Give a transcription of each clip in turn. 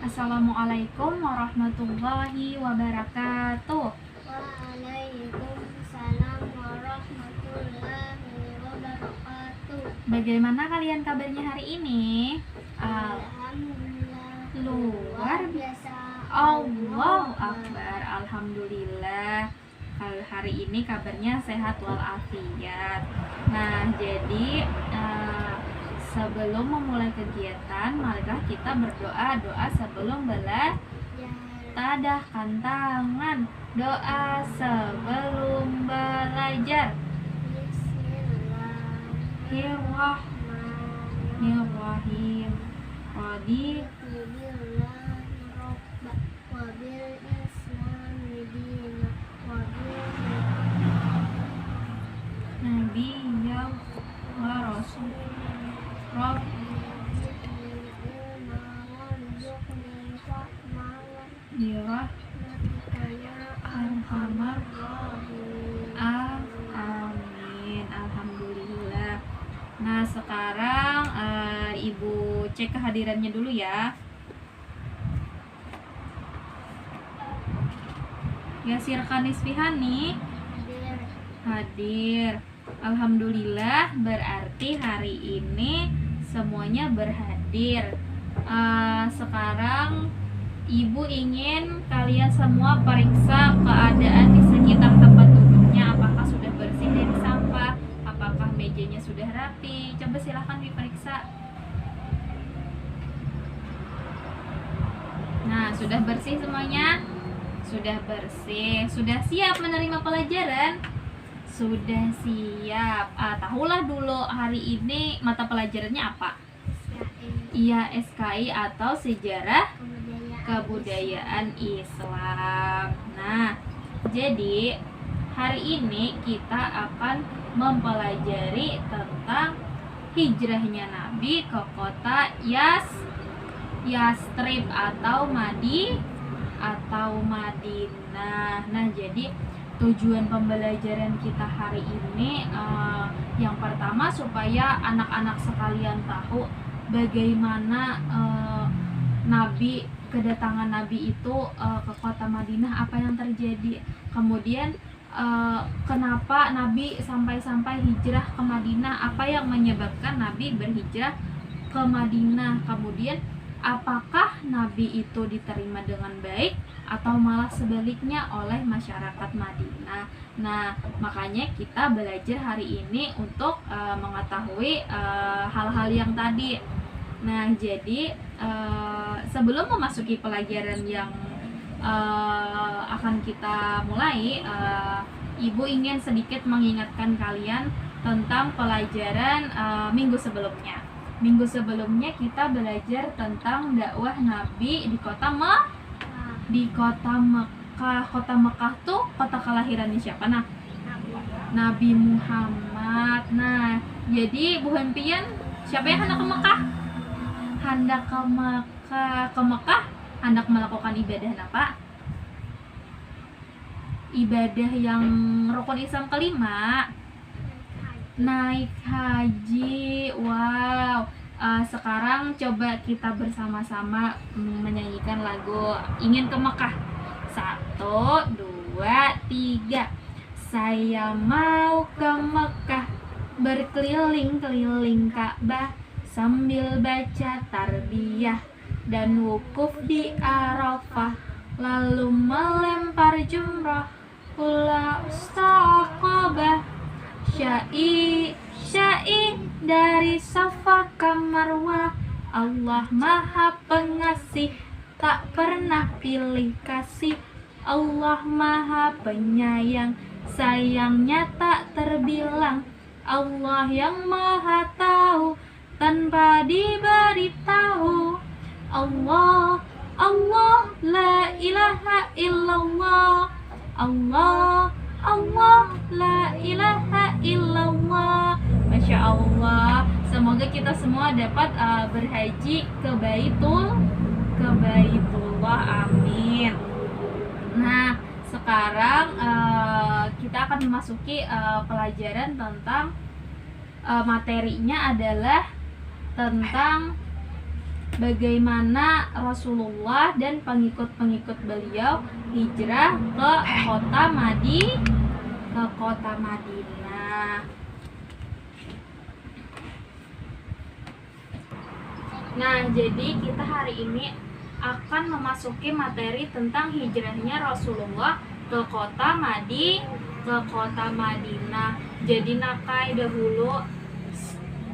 Assalamualaikum warahmatullahi wabarakatuh. Waalaikumsalam warahmatullahi wabarakatuh. Bagaimana kalian kabarnya hari ini? Alhamdulillah. Luar biasa. Allahu Akbar. Alhamdulillah. Hari ini kabarnya sehat walafiat. Nah, jadi sebelum memulai kegiatan, marilah kita berdoa. Doa sebelum belajar. Tadahkan tangan. Doa sebelum belajar. Bismillahirrahmanirrahim. Radi Nabi ya wa Rasul Rob dirah arhamar amin. Alhamdulillah. Nah, sekarang Ibu cek kehadirannya dulu ya. Yasir Kanis Fihani hadir. Alhamdulillah, berarti hari ini semuanya berhadir. Sekarang Ibu ingin kalian semua periksa keadaan di sekitar tempat duduknya. Apakah sudah bersih dari sampah? Apakah mejanya sudah rapi? Coba silahkan diperiksa. Nah, sudah bersih semuanya? Sudah bersih. Sudah siap menerima pelajaran? Sudah siap. Tahulah dulu hari ini mata pelajarannya apa? Iya, SKI atau Sejarah Kebudayaan Islam. Nah, jadi hari ini kita akan mempelajari tentang hijrahnya Nabi ke kota Yastrib atau Madinah. Nah, jadi tujuan pembelajaran kita hari ini yang pertama supaya anak-anak sekalian tahu bagaimana kedatangan Nabi itu ke kota Madinah, apa yang terjadi. Kemudian kenapa Nabi sampai hijrah ke Madinah, apa yang menyebabkan Nabi berhijrah ke Madinah. Kemudian apakah Nabi itu diterima dengan baik atau malah sebaliknya oleh masyarakat Madinah. Nah, makanya kita belajar hari ini untuk mengetahui hal-hal yang tadi. Nah, jadi sebelum memasuki pelajaran yang akan kita mulai, Ibu ingin sedikit mengingatkan kalian tentang pelajaran minggu sebelumnya. Minggu sebelumnya kita belajar tentang dakwah Nabi di kota Mekah. Kota Mekah tuh kota kelahirannya siapa? Nah, Nabi Muhammad. Nah, jadi Bu Hempian, siapa yang hendak ke Mekah? Hendak ke Mekah, hendak melakukan ibadah apa? Ibadah yang rukun Islam kelima, naik haji. Wow. Sekarang coba kita bersama-sama menyanyikan lagu Ingin ke Mekah. 1, 2, 3. Saya mau ke Mekah, berkeliling-keliling Ka'bah, sambil baca tarbiyah dan wukuf di Arafah, lalu melempar jumrah, pula Aqabah, syai dari Safa ke Marwah. Allah Maha Pengasih, tak pernah pilih kasih. Allah Maha Penyayang, sayangnya tak terbilang. Allah yang Maha Tahu, tanpa diberitahu. Allah, Allah, la ilaha illallah. Allah, Allah, la ilaha illallah. Masya Allah. Semoga kita semua dapat berhaji ke Baitullah. Amin. Nah, sekarang kita akan memasuki pelajaran tentang materinya adalah tentang bagaimana Rasulullah dan pengikut-pengikut beliau hijrah ke kota Madinah. Nah, jadi kita hari ini akan memasuki materi tentang hijrahnya Rasulullah ke kota Madinah. Jadi nakai dahulu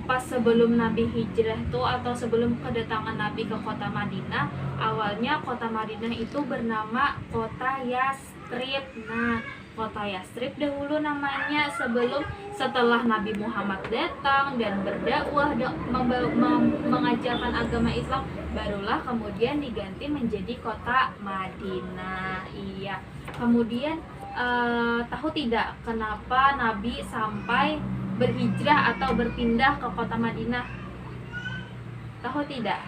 pas sebelum Nabi hijrah tuh atau sebelum kedatangan Nabi ke kota Madinah, awalnya kota Madinah itu bernama kota Yastrib. Nah, kota Yastrib dahulu namanya setelah Nabi Muhammad datang dan berdakwah mengajarkan agama Islam, barulah kemudian diganti menjadi kota Madinah. Iya. Kemudian tahu tidak kenapa Nabi sampai berhijrah atau berpindah ke kota Madinah? Tahu tidak?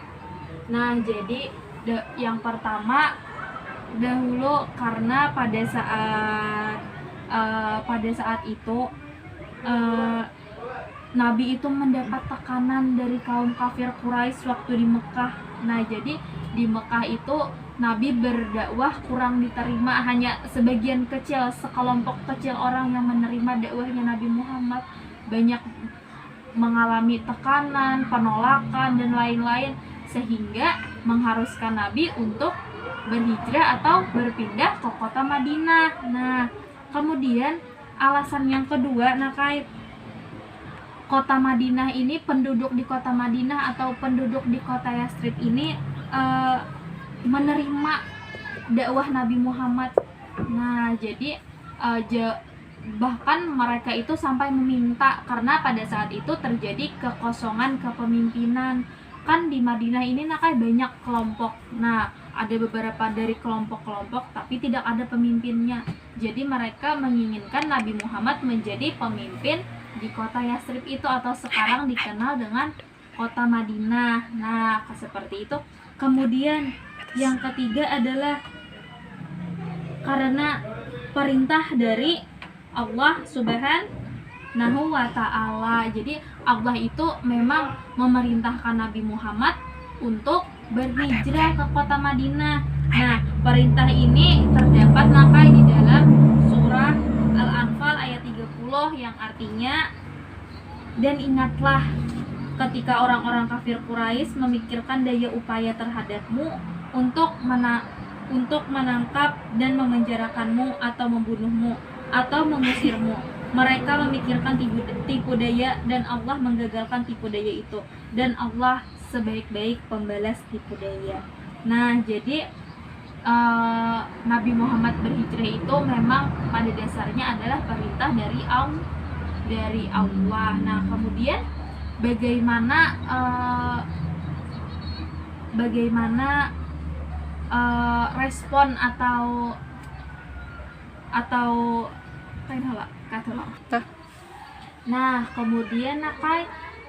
Nah, jadi yang pertama dahulu karena pada saat itu Nabi itu mendapat tekanan dari kaum kafir Quraisy waktu di Mekah. Nah, jadi di Mekah itu Nabi berdakwah kurang diterima, hanya sebagian kecil, sekelompok kecil orang yang menerima dakwahnya Nabi Muhammad. Banyak mengalami tekanan, penolakan, dan lain-lain, sehingga mengharuskan Nabi untuk berhijrah atau berpindah ke kota Madinah. Nah, kemudian alasan yang kedua, kota Madinah ini, penduduk di kota Madinah atau penduduk di kota Yastrib ini menerima dakwah Nabi Muhammad. Nah, jadi bahkan mereka itu sampai meminta, karena pada saat itu terjadi kekosongan kepemimpinan. Kan di Madinah ini banyak kelompok. Nah, ada beberapa dari kelompok-kelompok tapi tidak ada pemimpinnya. Jadi mereka menginginkan Nabi Muhammad menjadi pemimpin di kota Yastrib itu, atau sekarang dikenal dengan kota Madinah. Nah, seperti itu. Kemudian yang ketiga adalah karena perintah dari Allah Subhanahu wa ta'ala. Jadi Allah itu memang memerintahkan Nabi Muhammad untuk berhijrah ke kota Madinah. Nah, perintah ini terdapat di dalam surah Al-Anfal ayat 30 yang artinya, dan ingatlah ketika orang-orang kafir Quraisy memikirkan daya upaya terhadapmu untuk menangkap dan memenjarakanmu atau membunuhmu atau mengusirmu. Mereka memikirkan tipu daya, dan Allah menggagalkan tipu daya itu, dan Allah sebaik-baik pembalas tipu daya. Nah, jadi Nabi Muhammad berhijrah itu memang pada dasarnya adalah perintah dari Allah. Nah, kemudian bagaimana respon atau nah, kemudian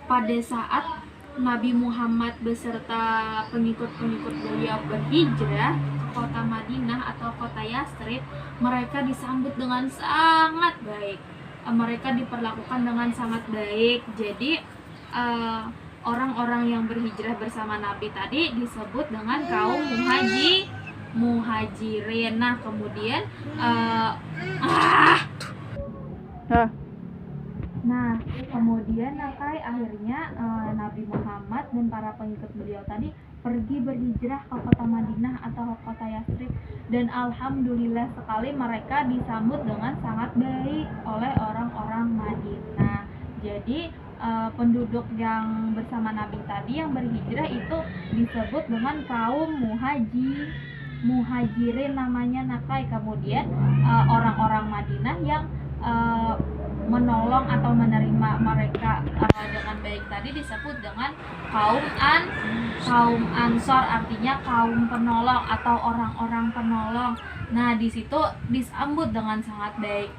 pada saat Nabi Muhammad beserta pengikut-pengikut beliau berhijrah ke kota Madinah atau kota Yastrib, mereka disambut dengan sangat baik. Mereka diperlakukan dengan sangat baik. Jadi orang-orang yang berhijrah bersama Nabi tadi disebut dengan kaum muhajirin. Nah, kemudian akhirnya Nabi Muhammad dan para pengikut beliau tadi pergi berhijrah ke kota Madinah atau kota Yastrib, dan alhamdulillah sekali mereka disambut dengan sangat baik oleh orang-orang Madinah. Jadi penduduk yang bersama Nabi tadi yang berhijrah itu disebut dengan kaum muhajirin namanya. Kemudian orang-orang Madinah yang menolong atau menerima mereka dengan baik tadi disebut dengan kaum Ansor, artinya kaum penolong atau orang-orang penolong. Nah, di situ disambut dengan sangat baik.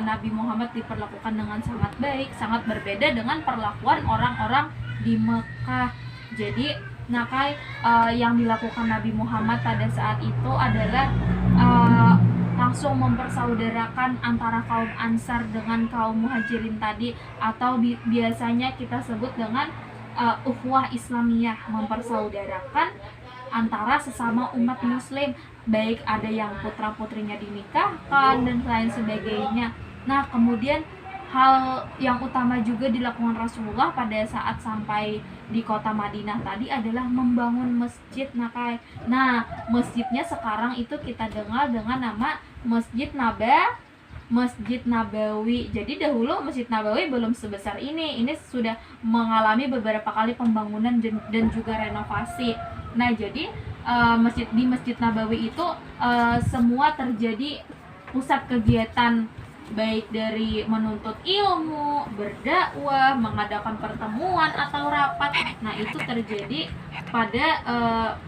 Nabi Muhammad diperlakukan dengan sangat baik, sangat berbeda dengan perlakuan orang-orang di Mekah. Jadi, yang dilakukan Nabi Muhammad pada saat itu adalah langsung mempersaudarakan antara kaum Ansar dengan kaum Muhajirin tadi, atau biasanya kita sebut dengan ukhuwah Islamiyah, mempersaudarakan antara sesama umat muslim, baik ada yang putra-putrinya dinikahkan dan lain sebagainya. Nah, kemudian hal yang utama juga dilakukan Rasulullah pada saat sampai di kota Madinah tadi adalah membangun masjid. Nah, masjidnya sekarang itu kita dengar dengan nama Masjid Nabawi. Jadi dahulu Masjid Nabawi belum sebesar ini. Ini sudah mengalami beberapa kali pembangunan dan juga renovasi. Nah, jadi di Masjid Nabawi itu semua terjadi pusat kegiatan, baik dari menuntut ilmu, berdakwah, mengadakan pertemuan atau rapat. Nah, itu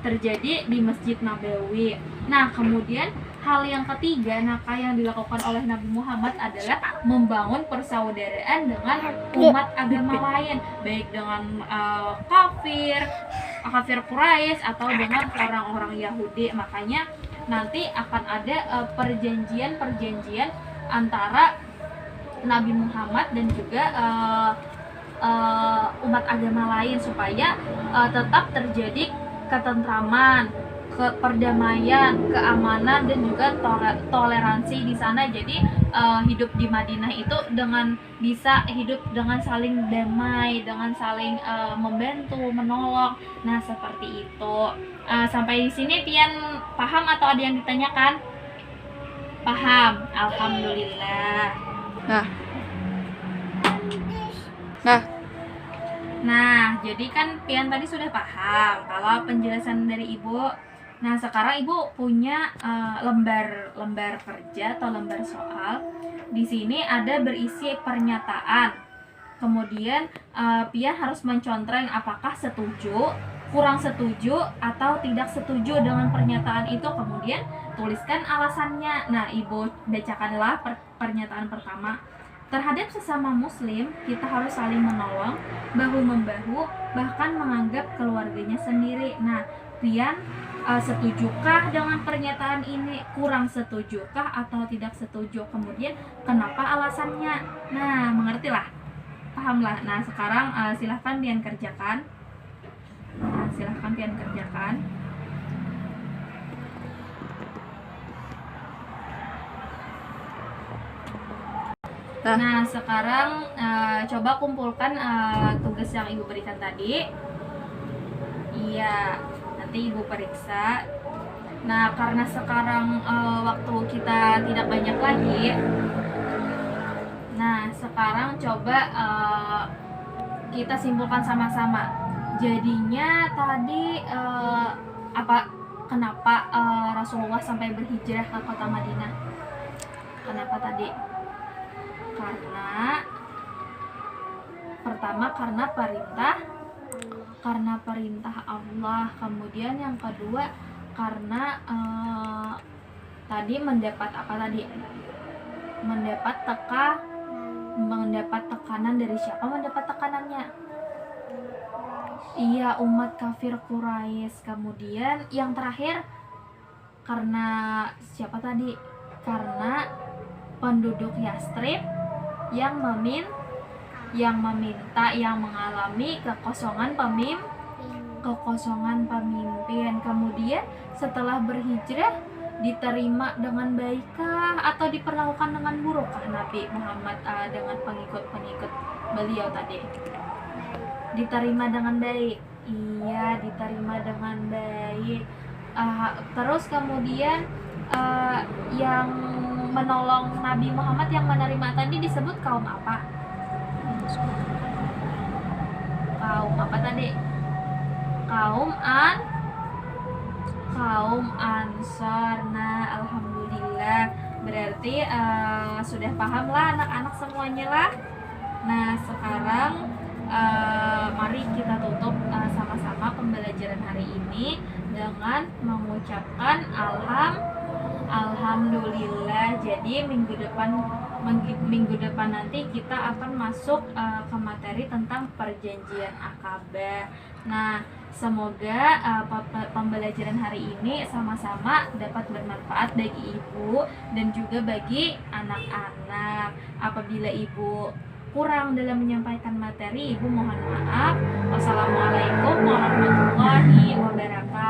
terjadi di Masjid Nabawi. Nah, kemudian hal yang ketiga yang dilakukan oleh Nabi Muhammad adalah membangun persaudaraan dengan umat agama lain, baik dengan kafir Quraisy atau dengan orang-orang Yahudi. Makanya nanti akan ada perjanjian antara Nabi Muhammad dan juga umat agama lain supaya tetap terjadi ketentraman, perdamaian, keamanan dan juga toleransi di sana. Jadi hidup di Madinah itu bisa hidup dengan saling damai, dengan saling membantu, menolong. Nah, seperti itu. Sampai di sini Pian paham atau ada yang ditanyakan? Paham, alhamdulillah. Nah, jadi kan Pian tadi sudah paham kalau penjelasan dari Ibu. Nah, sekarang Ibu punya lembar kerja atau lembar soal. Di sini ada berisi pernyataan. Kemudian Pian harus mencontreng apakah setuju, kurang setuju, atau tidak setuju dengan pernyataan itu. Kemudian tuliskan alasannya. Nah, Ibu bacakanlah pernyataan pertama. Terhadap sesama muslim, kita harus saling menolong, bahu-membahu, bahkan menganggap keluarganya sendiri. Nah, Pian setujukah dengan pernyataan ini? Kurang setujukah atau tidak setuju? Kemudian kenapa alasannya? Nah, mengertilah, pahamlah. Nah, sekarang silahkan Pian kerjakan. Nah, sekarang coba kumpulkan tugas yang Ibu berikan tadi. Iya, nanti Ibu periksa. Nah, karena sekarang waktu kita tidak banyak lagi. Nah, sekarang coba kita simpulkan sama-sama. Jadinya tadi kenapa Rasulullah sampai berhijrah ke kota Madinah? Kenapa tadi? Pertama karena perintah Allah. Kemudian yang kedua karena tadi mendapat tekanan dari siapa? Mendapat tekanannya? Iya, umat kafir Quraisy. Kemudian yang terakhir karena siapa tadi? Karena penduduk Yastrib yang mengalami kekosongan pemimpin. Kemudian setelah berhijrah diterima dengan baikkah atau diperlakukan dengan burukkah Nabi Muhammad dengan pengikut beliau tadi? Diterima dengan baik. Iya, diterima dengan baik. Terus kemudian yang menolong Nabi Muhammad, yang menerima tadi disebut kaum apa? Kaum apa tadi? Kaum Ansor. Nah, alhamdulillah, berarti sudah paham lah anak-anak semuanya lah. Nah, sekarang mari kita tutup sama-sama pembelajaran hari ini dengan mengucapkan alhamdulillah. Jadi minggu depan nanti kita akan masuk ke materi tentang perjanjian Akabah. Nah, semoga pembelajaran hari ini sama-sama dapat bermanfaat bagi Ibu dan juga bagi anak-anak. Apabila Ibu kurang dalam menyampaikan materi, Ibu mohon maaf. Wassalamualaikum warahmatullahi wabarakatuh.